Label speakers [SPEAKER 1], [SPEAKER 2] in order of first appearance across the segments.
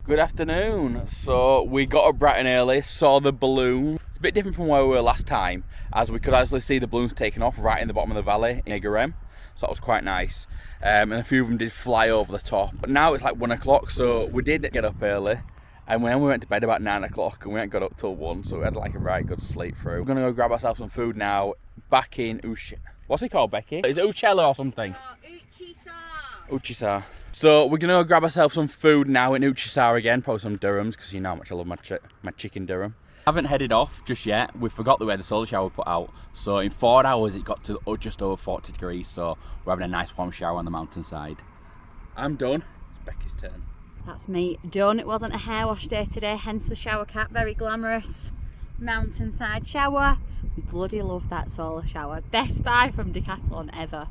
[SPEAKER 1] Good afternoon. So we got up bright and early, saw the balloon. It's a bit different from where we were last time, as we could actually see the balloons taking off right in the bottom of the valley in Garem. So that was quite nice. And a few of them did fly over the top. But now it's like 1 o'clock, so we did get up early. And then we went to bed about 9 o'clock and we hadn't got up till 1, so we had like a right good sleep through. We're gonna go grab ourselves some food now back in what's it called, Becky? Is it Uchella or something? Uchisa. So we're gonna go grab ourselves some food now in Uchisa again, probably some dirhams, because you know how much I love my chicken dirham. Haven't headed off just yet. We forgot the way the solar shower put out. So in 4 hours it got to just over 40 degrees, so we're having a nice warm shower on the mountainside. I'm done. It's Becky's turn.
[SPEAKER 2] That's me done. It wasn't a hair wash day today, hence the shower cap. Very glamorous mountainside shower. We bloody love that solar shower. Best buy from Decathlon ever.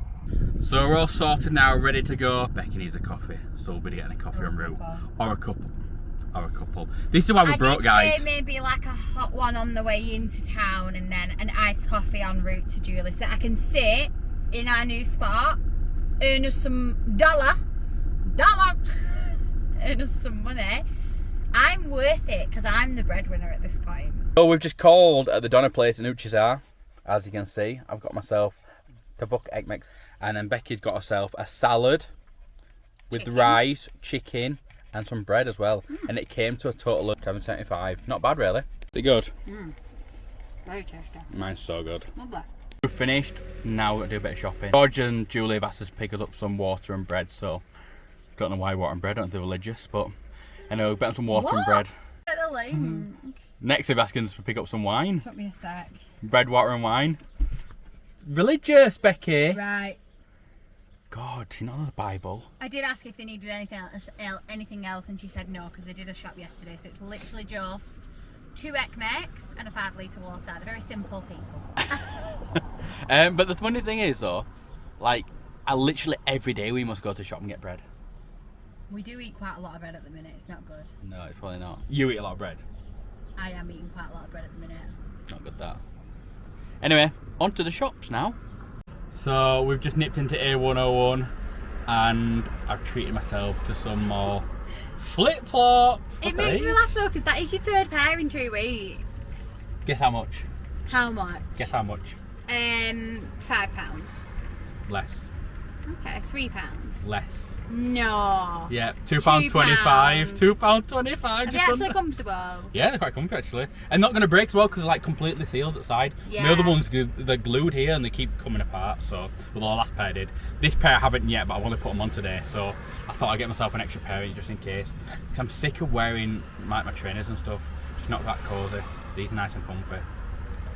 [SPEAKER 1] So we're all sorted now, ready to go. Becky needs a coffee, so we'll be getting a coffee en route. Or a couple. This is why we broke, guys.
[SPEAKER 2] I'd say maybe like a hot one on the way into town and then an iced coffee en route to Julie, so that I can sit in our new spot, earn us some dollar, earn us some money. I'm worth it because I'm the breadwinner at this point.
[SPEAKER 1] So we've just called at the Donna place in Uchisa. As you can see, I've got myself tavuk egg mix, and then Becky's got herself a salad with rice, chicken, and some bread as well. And it came to a total of $7.75. Not bad, really. Is it good?
[SPEAKER 2] Very tasty.
[SPEAKER 1] Mine's so good.
[SPEAKER 2] Lovely.
[SPEAKER 1] We've finished. Now we're going to do a bit of shopping. George and Julie have asked us to pick us up some water and bread, so don't know why water and bread, I don't think they're religious, but I know we've got some water and bread.
[SPEAKER 2] Get the link.
[SPEAKER 1] Next they've asked us to pick up some wine.
[SPEAKER 2] Took me a sec.
[SPEAKER 1] Bread, water and wine. Religious, Becky.
[SPEAKER 2] Right.
[SPEAKER 1] God, do you know the Bible?
[SPEAKER 2] I did ask if they needed anything else, and she said no, because they did a shop yesterday, so it's literally just 2 Ekmex and a 5-litre water. They're very simple people.
[SPEAKER 1] But the funny thing is though, like, literally every day we must go to the shop and get bread.
[SPEAKER 2] We do eat quite a lot of bread at the minute. It's not good.
[SPEAKER 1] No, it's probably not. You eat a lot of bread.
[SPEAKER 2] I am eating quite a lot of bread at the minute.
[SPEAKER 1] Not good, that. Anyway, on to the shops now. So we've just nipped into A101 and I've treated myself to some more flip-flops.
[SPEAKER 2] It makes me laugh though, because that is your 3rd pair in 2 weeks.
[SPEAKER 1] Guess how much?
[SPEAKER 2] How much?
[SPEAKER 1] Guess how much?
[SPEAKER 2] £5.
[SPEAKER 1] Less.
[SPEAKER 2] Okay, £3.
[SPEAKER 1] Less.
[SPEAKER 2] No.
[SPEAKER 1] Yeah, £2.25. £2.25.
[SPEAKER 2] Are they actually comfortable?
[SPEAKER 1] Yeah, they're quite comfy actually. And not going to break as well because they're like completely sealed at the side.
[SPEAKER 2] Yeah.
[SPEAKER 1] The other ones, they're glued here and they keep coming apart. So, well, the last pair did. This pair I haven't yet, but I've only put them on today. So I thought I'd get myself an extra pair just in case. Because I'm sick of wearing my trainers and stuff. Just not that cosy. These are nice and comfy.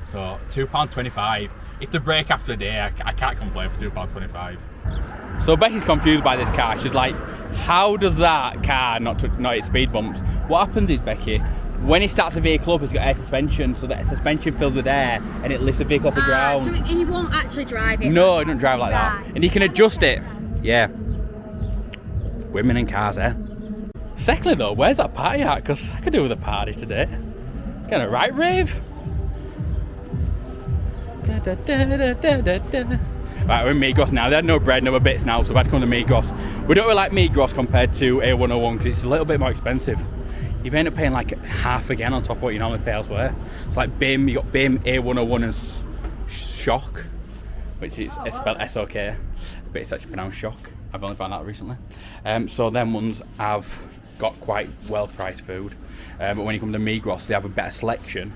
[SPEAKER 1] So £2.25. If they break after a day, I can't complain for £2.25. So Becky's confused by this car. She's like, how does that car not hit speed bumps? What happens is, Becky, when it starts the vehicle up, it's got air suspension, so that suspension fills with air and it lifts the vehicle off the ground.
[SPEAKER 2] So he won't actually drive it?
[SPEAKER 1] No, it doesn't drive like that. And you can adjust it. Yeah. Women in cars, eh? Secondly though, where's that party at? Because I could do with a party today. Getting a right rave. Right, we're in Migros now. They had no bread, no bits now, so we've had to come to Migros. We don't really like Migros compared to A101 because it's a little bit more expensive. You end up paying like half again on top of what you normally pay elsewhere. It's like BIM, you got BIM, A101 and Shock, which is spelled S-O-K, but it's actually pronounced Shock. I've only found out recently. So them ones have got quite well-priced food. But when you come to Migros, they have a better selection,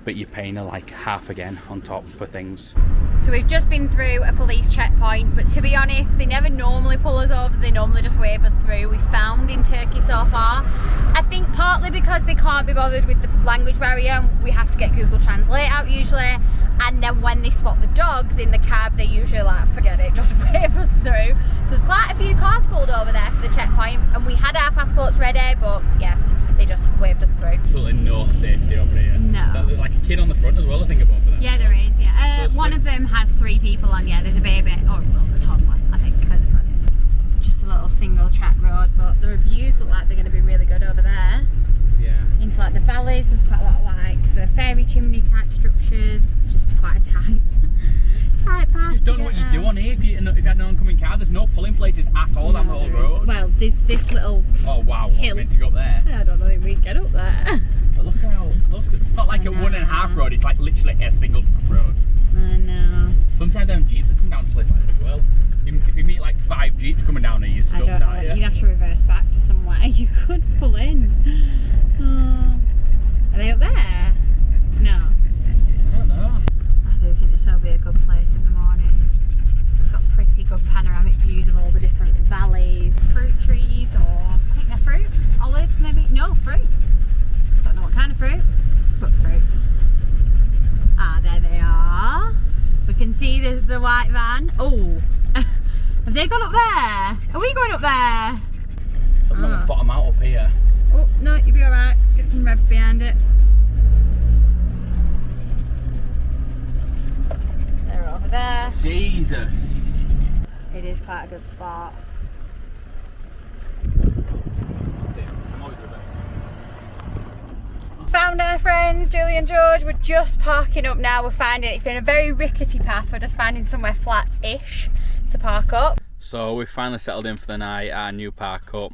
[SPEAKER 1] but you're paying like half again on top for things.
[SPEAKER 2] So we've just been through a police checkpoint, but to be honest, they never normally pull us over, they normally just wave us through. We found in Turkey so far. I think partly because they can't be bothered with the language barrier, we have to get Google Translate out usually, and then when they spot the dogs in the cab, they usually like, forget it, just wave us through. So there's quite a few cars pulled over there for the checkpoint, and we had our passports ready, but yeah, they just waved us through.
[SPEAKER 1] Absolutely no safety over here.
[SPEAKER 2] No.
[SPEAKER 1] There's like a kid on the front as well, I think, above them.
[SPEAKER 2] Yeah, there is, yeah. One of them has 3 people on, yeah, there's a baby, or a toddler, I think, at the front. Just a little single track road, but the reviews look like they're going to be really good over there.
[SPEAKER 1] Yeah.
[SPEAKER 2] Into like the valleys, there's quite a lot of like the fairy chimney type structures. It's just quite a tight path.
[SPEAKER 1] You just don't know what you do on here if you had an oncoming car. There's no pulling places at all down the whole road.
[SPEAKER 2] Well, there's this little
[SPEAKER 1] oh wow,
[SPEAKER 2] hill.
[SPEAKER 1] What, meant to go up there?
[SPEAKER 2] I don't
[SPEAKER 1] literally a single road.
[SPEAKER 2] I know.
[SPEAKER 1] Sometimes them jeeps will come down to places like this as well. If you meet like 5 jeeps coming down here, you're stuck,
[SPEAKER 2] I don't know.
[SPEAKER 1] aren't you?
[SPEAKER 2] You'd have to reverse back to somewhere you could pull in. Are they up there? No.
[SPEAKER 1] I don't know.
[SPEAKER 2] I do think this will be a good place in the morning. It's got pretty good panoramic views of all the different valleys, fruit trees, or I think they're fruit, olives maybe. No, fruit. Don't know what kind of fruit, but fruit. Ah, there they are. We can see the white van. Oh, have they gone up there? Are we going up there?
[SPEAKER 1] I'm gonna bottom out up here.
[SPEAKER 2] Oh, no, you'll be alright. Get some revs behind it. They're over there.
[SPEAKER 1] Jesus.
[SPEAKER 2] It is quite a good spot. Found our friends, Julie and George. We're just parking up now. We're finding it's been a very rickety path. We're just finding somewhere flat-ish to park up.
[SPEAKER 1] So we finally settled in for the night at our new park up.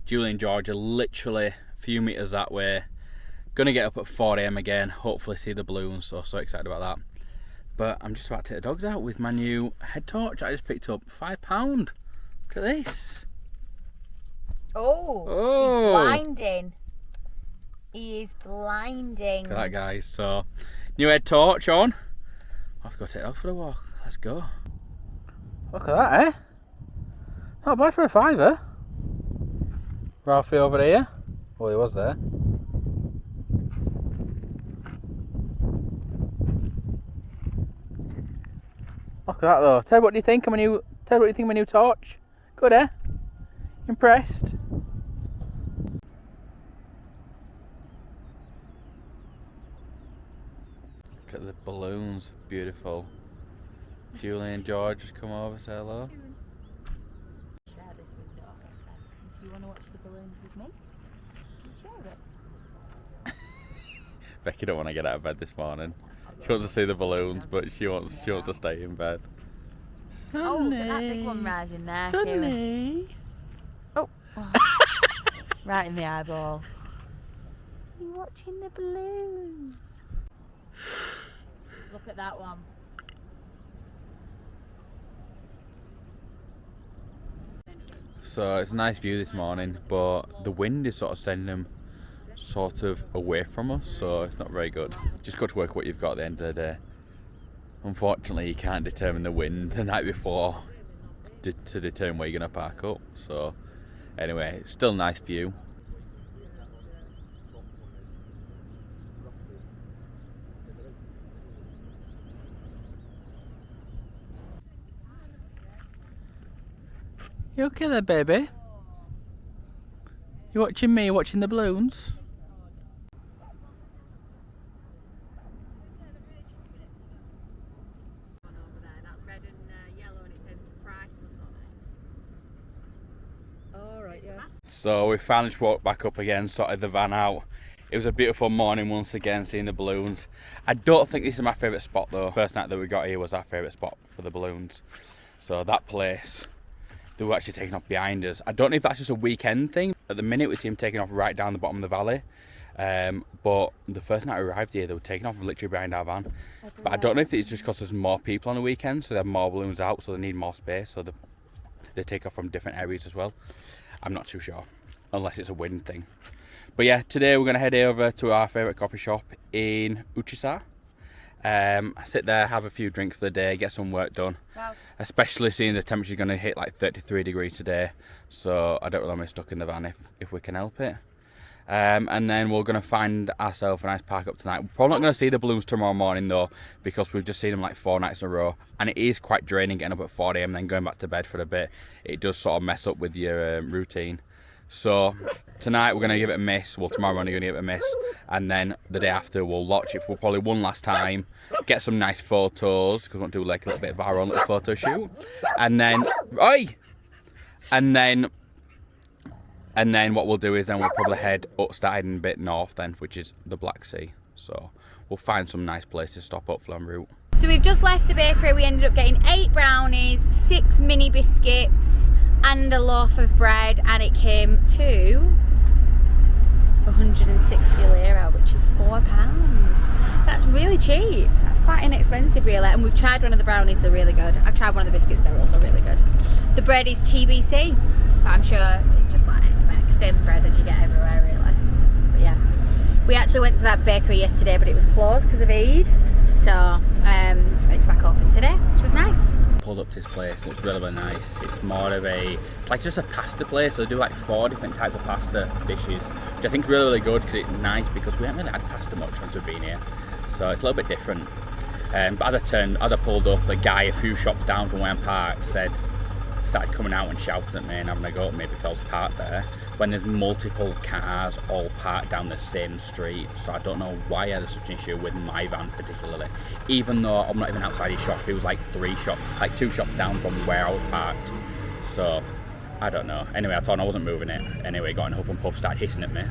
[SPEAKER 1] Julie and George are literally a few metres that way. Gonna get up at 4 AM again, hopefully see the balloons, so excited about that. But I'm just about to take the dogs out with my new head torch I just picked up. £5. Look at this.
[SPEAKER 2] Oh, he's blinding. He is blinding.
[SPEAKER 1] Look at that, guys. So, new head torch on. I've got to take it out for a walk. Let's go. Look at that, eh? Not bad for a £5. Ralphie over here. Well, he was there. Look at that though. Ted, what do you think of my new? Ted, what do you think of my new torch? Good, eh? Impressed? Look at the balloons, beautiful. Julie and George just come over, say hello.
[SPEAKER 2] Share this window. If you want to watch the balloons with me, share it.
[SPEAKER 1] Becky don't want to get out of bed this morning. She wants to see the balloons, but she wants to stay in bed. Sunny.
[SPEAKER 2] Oh, look at that big one rising there.
[SPEAKER 1] Sunny.
[SPEAKER 2] Oh. Right in the eyeball. You're watching the balloons. Look at that one.
[SPEAKER 1] So it's a nice view this morning, but the wind is sort of sending them sort of away from us, so it's not very good. Just got to work what you've got at the end of the day. Unfortunately, you can't determine the wind the night before to determine where you're going to park up. So anyway, it's still a nice view. You okay there, baby? You watching me, watching the balloons?
[SPEAKER 2] Over there, that red and yellow, and it says priceless on it. Alright, yeah.
[SPEAKER 1] So we finally just walked back up again, sorted the van out. It was a beautiful morning once again, seeing the balloons. I don't think this is my favourite spot though. First night that we got here was our favourite spot for the balloons. So that place, they were actually taking off behind us. I don't know if that's just a weekend thing. At the minute we see them taking off right down the bottom of the valley. But the first night we arrived here, they were taking off literally behind our van. But I don't know if it's just because there's more people on the weekend, so they have more balloons out, so they need more space, so they take off from different areas as well. I'm not too sure, unless it's a wind thing. But yeah, today we're going to head over to our favourite coffee shop in Uchisa. Sit there, have a few drinks for the day, get some work done.
[SPEAKER 2] Wow.
[SPEAKER 1] Especially seeing the temperature's going to hit like 33 degrees today, so I don't really want to be stuck in the van if we can help it. And then we're going to find ourselves a nice park up tonight. We're probably not going to see the balloons tomorrow morning though, because we've just seen them like 4 nights in a row, and it is quite draining getting up at 4 AM then going back to bed for a bit. It does sort of mess up with your routine. So tonight we're going to give it a miss. Well, tomorrow morning we're going to give it a miss, and then the day after we'll watch it for probably one last time, get some nice photos, because we want to do like a little bit of our own little photo shoot, and then and then what we'll do is then we'll probably head up, starting a bit north then, which is the Black Sea. So we'll find some nice places to stop up en route.
[SPEAKER 2] So we've just left the bakery. We ended up getting 8 brownies, 6 mini biscuits and a loaf of bread, and it came to 160 lira, which is £4. So that's really cheap. That's quite inexpensive really, and we've tried one of the brownies, they're really good. I've tried one of the biscuits, they're also really good. The bread is TBC, but I'm sure it's just like same bread as you get everywhere really. But yeah, we actually went to that bakery yesterday, but it was closed because of Eid, so it's back open today, which was nice.
[SPEAKER 1] Pulled up to this place, it looks really, really nice. It's more of it's like just a pasta place. They do like 4 different types of pasta dishes, which I think is really, really good because it's nice, because we haven't really had pasta much since we've been here, so it's a little bit different. But as I pulled up, the guy a few shops down from where I'm parked started coming out and shouting at me and having a go at me because I was parked there, when there's multiple cars all parked down the same street. So I don't know why I had such an issue with my van particularly, even though I'm not even outside his shop. It was like 2 shops down from where I was parked. So I don't know. Anyway, I told him I wasn't moving it. Anyway, got in a huff and puff, started hissing at me.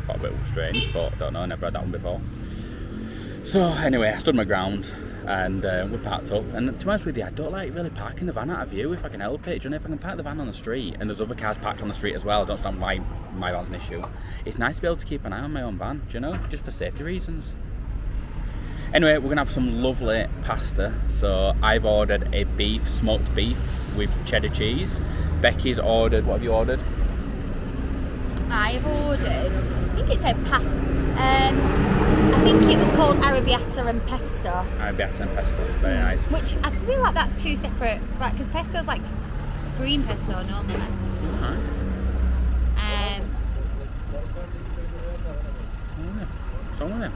[SPEAKER 1] Got a bit strange, but I don't know, never had that one before. So anyway, I stood my ground and we parked up, and to be honest with you, I don't like really parking the van out of view if I can help it. Do you know, if I can park the van on the street and there's other cars parked on the street as well, I don't understand why my van's an issue. It's nice to be able to keep an eye on my own van, do you know, just for safety reasons. Anyway, we're gonna have some lovely pasta. So I've ordered a smoked beef with cheddar cheese. Becky's ordered, what have you ordered?
[SPEAKER 2] I've ordered, I think it said I think it was called arrabbiata and pesto.
[SPEAKER 1] Arrabbiata and pesto, very nice.
[SPEAKER 2] Which I feel like that's 2 separate, like, because pesto's like green pesto normally.
[SPEAKER 1] What's wrong with him?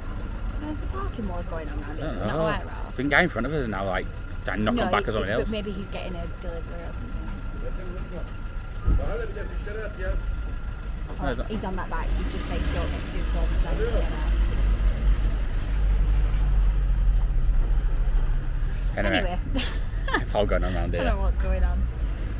[SPEAKER 2] Where's the parking wars going on around
[SPEAKER 1] I don't
[SPEAKER 2] here?
[SPEAKER 1] know.
[SPEAKER 2] Not right, Ralph.
[SPEAKER 1] The guy in front of us is now like trying to knock on back or something else.
[SPEAKER 2] But maybe he's getting a delivery or something. Oh, he's on that bike, he's just saying don't get too close to that.
[SPEAKER 1] Anyway. It's all going on around here.
[SPEAKER 2] I don't know what's going on.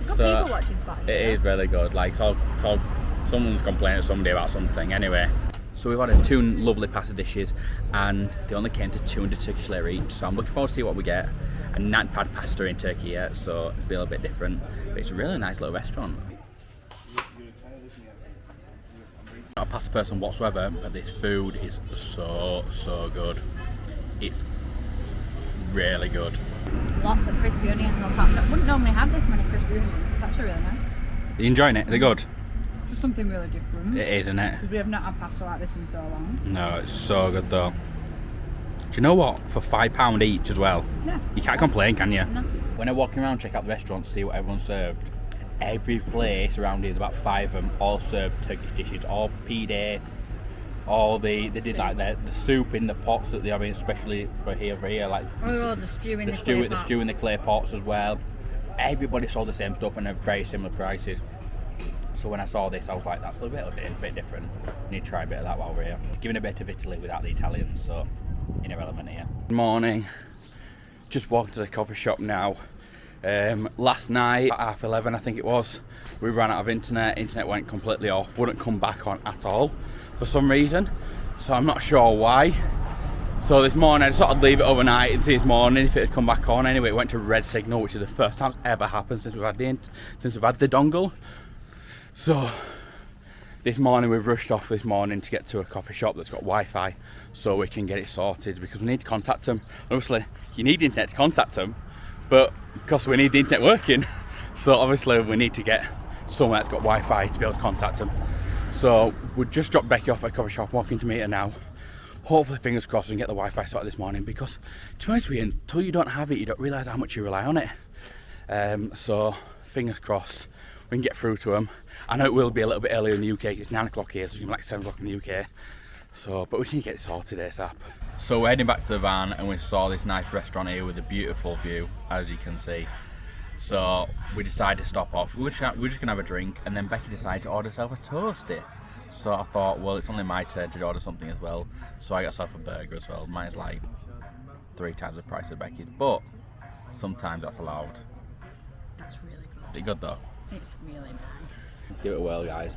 [SPEAKER 2] Got people watching Spotty.
[SPEAKER 1] It is really good. Like, someone's complaining to somebody about something. Anyway, so we've ordered 2 lovely pasta dishes, and they only came to 200 Turkish lira each. So I'm looking forward to see what we get. I've not had pasta in Turkey yet, so it's a little bit different. But it's a really nice little restaurant. Not a pasta person whatsoever, but this food is so good. It's really good.
[SPEAKER 2] Lots of crispy onions on top. I wouldn't normally have this many crispy onions. It's actually really nice.
[SPEAKER 1] Are you enjoying it? Is it good?
[SPEAKER 2] It's something really different.
[SPEAKER 1] It is, isn't it?
[SPEAKER 2] Because we have not had pasta like this in so long.
[SPEAKER 1] No, it's so good though. Do you know what? For £5 each as well.
[SPEAKER 2] Yeah.
[SPEAKER 1] You can't complain, can you?
[SPEAKER 2] No.
[SPEAKER 1] When I'm walking around, check out the restaurants, see what everyone's served. Every place around here, there's about 5 of them, all served Turkish dishes, all pide. All they did like the soup in the pots that they have, especially for here, like
[SPEAKER 2] the stew in the clay pot.
[SPEAKER 1] The stew in the clay pots as well. Everybody saw the same stuff and at very similar prices. So when I saw this, I was like, that's a bit different. I need to try a bit of that while we're here. It's giving a bit of Italy without the Italians, so irrelevant here. Good morning. Just walked to the coffee shop now. Last night at 11:30 I think it was, we ran out of internet went completely off, wouldn't come back on at all for some reason, so I'm not sure why. So this morning I just thought I'd leave it overnight and see this morning if it had come back on. Anyway, it went to red signal, which is the first time it's ever happened since we've had the dongle. So this morning we've rushed off this morning to get to a coffee shop that's got Wi-Fi so we can get it sorted, because we need to contact them. Obviously you need internet to contact them, but because we need the internet working, so obviously we need to get somewhere that's got Wi-Fi to be able to contact them. So we just dropped Becky off at a coffee shop, walking to meet her now. Hopefully, fingers crossed, we can get the Wi-Fi sorted this morning, because to be honest with you, until you don't have it, you don't realise how much you rely on it. So fingers crossed we can get through to them. I know it will be a little bit earlier in the UK, it's 9 o'clock here, so it's going to be like 7 o'clock in the UK. So, but we just need to get it sorted ASAP. So we're heading back to the van, and we saw this nice restaurant here with a beautiful view, as you can see. So we decided to stop off. We were just going to have a drink, and then Becky decided to order herself a toasty. So I thought, well, it's only my turn to order something as well. So I got myself a burger as well. Mine's like 3 times the price of Becky's, but sometimes that's allowed.
[SPEAKER 2] That's really good.
[SPEAKER 1] Is it good though?
[SPEAKER 2] It's really nice.
[SPEAKER 1] Let's give it a whirl, guys.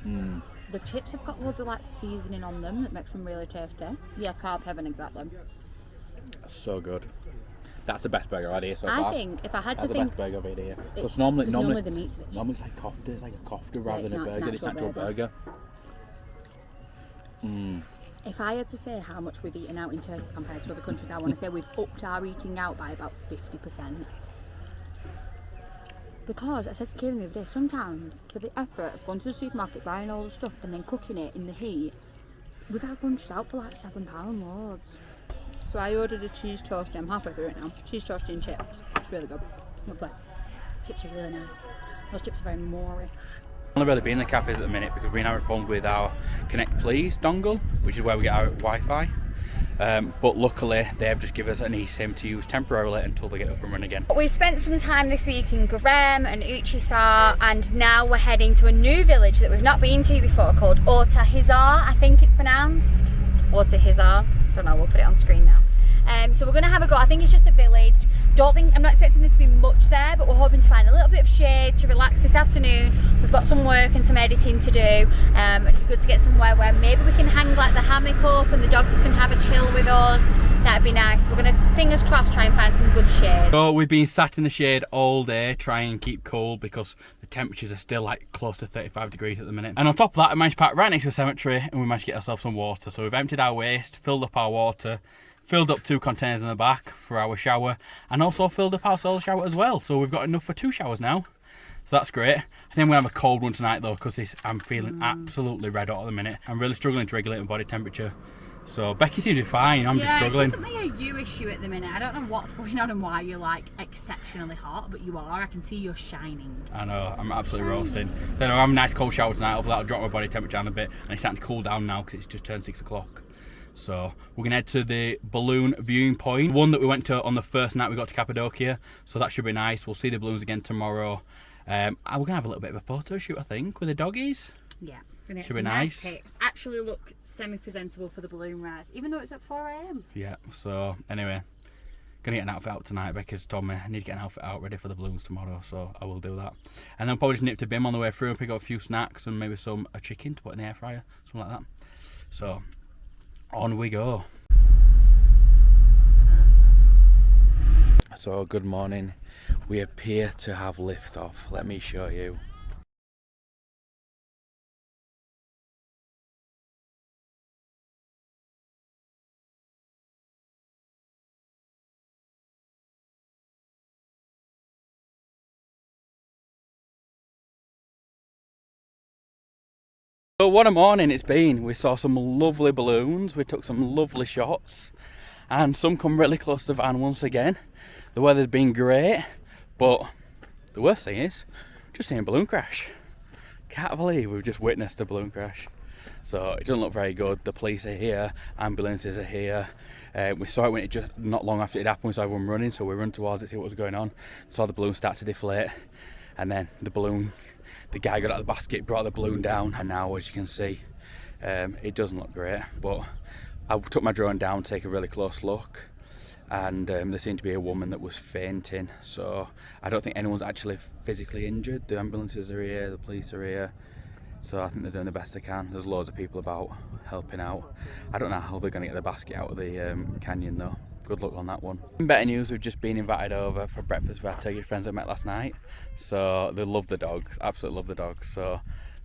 [SPEAKER 2] The chips have got loads of like seasoning on them that makes them really tasty. Yeah, carb heaven exactly.
[SPEAKER 1] So good. That's the best burger I've had here so far.
[SPEAKER 2] I think if I had
[SPEAKER 1] That's
[SPEAKER 2] to
[SPEAKER 1] the
[SPEAKER 2] think,
[SPEAKER 1] best burger I've had here.
[SPEAKER 2] it-
[SPEAKER 1] Because normally
[SPEAKER 2] the meat's a bit.
[SPEAKER 1] it's like kofta. It's like a kofta rather
[SPEAKER 2] it's
[SPEAKER 1] than a
[SPEAKER 2] not, it's
[SPEAKER 1] burger.
[SPEAKER 2] an
[SPEAKER 1] It's an
[SPEAKER 2] actual
[SPEAKER 1] actual burger.
[SPEAKER 2] If I had to say how much we've eaten out in Turkey compared to other countries, I want to say we've upped our eating out by about 50%. Because I said to Kieran the other day, sometimes for the effort of going to the supermarket, buying all the stuff and then cooking it in the heat, we've had lunches out for like £7 loads. So I ordered a cheese toasty. I'm halfway through it now. Cheese toasty and chips. It's really good. Lovely. Chips are really nice. Those chips are very Moorish.
[SPEAKER 1] I've only really been in the cafes at the minute because we're now informed with our Connect Please dongle, which is where we get our Wi-Fi. But luckily they have just given us an eSIM to use temporarily until they get up and running again.
[SPEAKER 2] We've spent some time this week in Gorem and Uchisar, and now we're heading to a new village that we've not been to before called Ortahizar, I think it's pronounced. Ortahizar, don't know, we'll put it on screen now. So we're going to have a go. I think it's just a village. I'm not expecting there to be much there, but we're hoping to find a little bit of shade to relax this afternoon. We've got some work and some editing to do. It'd be good to get somewhere where maybe we can hang like the hammock up and the dogs can have a chill with us. That'd be nice. We're going to, fingers crossed, try and find some good shade.
[SPEAKER 1] So we've been sat in the shade all day trying and keep cool because the temperatures are still like close to 35 degrees at the minute. And on top of that, we managed to park right next to a cemetery and we managed to get ourselves some water. So we've emptied our waste, filled up our water, filled up 2 containers in the back for our shower, and also filled up our solar shower as well. So we've got enough for 2 showers now. So that's great. I think we're going to have a cold one tonight though, because I'm feeling absolutely red hot at the minute. I'm really struggling to regulate my body temperature. So Becky seems to be fine, I'm just struggling.
[SPEAKER 2] It's definitely a you issue at the minute. I don't know what's going on and why you're like exceptionally hot, but you are. I can see you're shining.
[SPEAKER 1] I know, I'm absolutely roasting. So I'm having a nice cold shower tonight, hopefully that'll drop my body temperature down a bit, and it's starting to cool down now because it's just turned 6 o'clock. So we're gonna head to the balloon viewing point, the one that we went to on the first night we got to Cappadocia. So that should be nice. We'll see the balloons again tomorrow. And we're gonna have a little bit of a photo shoot, I think, with the doggies.
[SPEAKER 2] Yeah,
[SPEAKER 1] should be nice.
[SPEAKER 2] Actually look semi-presentable for the balloon rise, even though it's at 4 AM.
[SPEAKER 1] Yeah, so anyway, gonna get an outfit out tonight. Becca's told me I need to get an outfit out ready for the balloons tomorrow, so I will do that. And then probably just nip to Bim on the way through and pick up a few snacks and maybe a chicken to put in the air fryer, something like that. So on we go. So good morning. We appear to have liftoff. Let me show you. But what a morning it's been. We saw some lovely balloons, we took some lovely shots, and some come really close to the van once again. The weather's been great, but the worst thing is just seeing a balloon crash. Can't believe we've just witnessed a balloon crash. So it doesn't look very good. The police are here, ambulances are here. We saw it when it just not long after it happened. We saw everyone running, so we run towards it, see what was going on. Saw the balloon start to deflate, and then the guy got out of the basket, brought the balloon down, and now, as you can see, it doesn't look great. But I took my drone down to take a really close look, and there seemed to be a woman that was fainting. So I don't think anyone's actually physically injured. The ambulances are here, the police are here. So I think they're doing the best they can. There's loads of people about helping out. I don't know how they're going to get the basket out of the canyon though. Good luck on that one. In better news, we've just been invited over for breakfast with our Turkish friends I met last night. So they love the dogs, absolutely love the dogs. So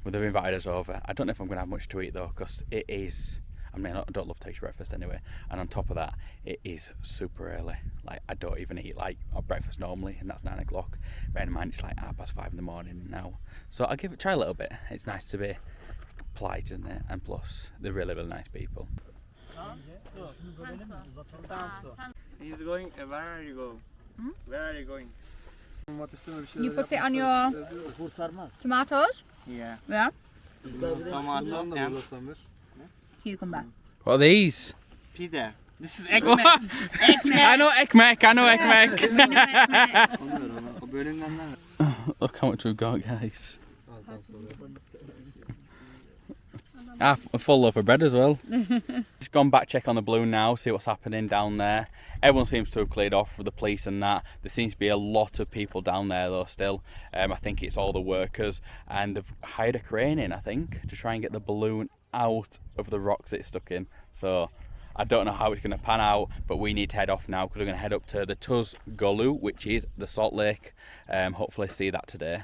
[SPEAKER 1] they've invited us over. I don't know if I'm going to have much to eat though, because it is, I mean, I don't love Turkish breakfast anyway. And on top of that, it is super early. Like, I don't even eat like breakfast normally, and that's 9 o'clock. Bear in mind, it's like 5:30 in the morning now. So I'll try a little bit. It's nice to be polite, isn't it? And plus, they're really, really nice people.
[SPEAKER 3] He's going. Where are you going? Where are you going?
[SPEAKER 2] You put it on your tomatoes?
[SPEAKER 3] Yeah.
[SPEAKER 2] Yeah.
[SPEAKER 3] Tomato and
[SPEAKER 2] Cucumber.
[SPEAKER 1] What are these?
[SPEAKER 3] pide. This is ekmek.
[SPEAKER 1] I know ekmek, I know ekmek.
[SPEAKER 3] O bölümden
[SPEAKER 1] Look how much we've got, guys. A full loaf of bread as well. Just gone back, check on the balloon now, see what's happening down there. Everyone seems to have cleared off with the police and that. There seems to be a lot of people down there though still. I think it's all the workers, and they've hired a crane in, I think, to try and get the balloon out of the rocks it's stuck in. So I don't know how it's going to pan out, but we need to head off now because we're going to head up to the Tuz Golu, which is the salt lake. Hopefully see that today.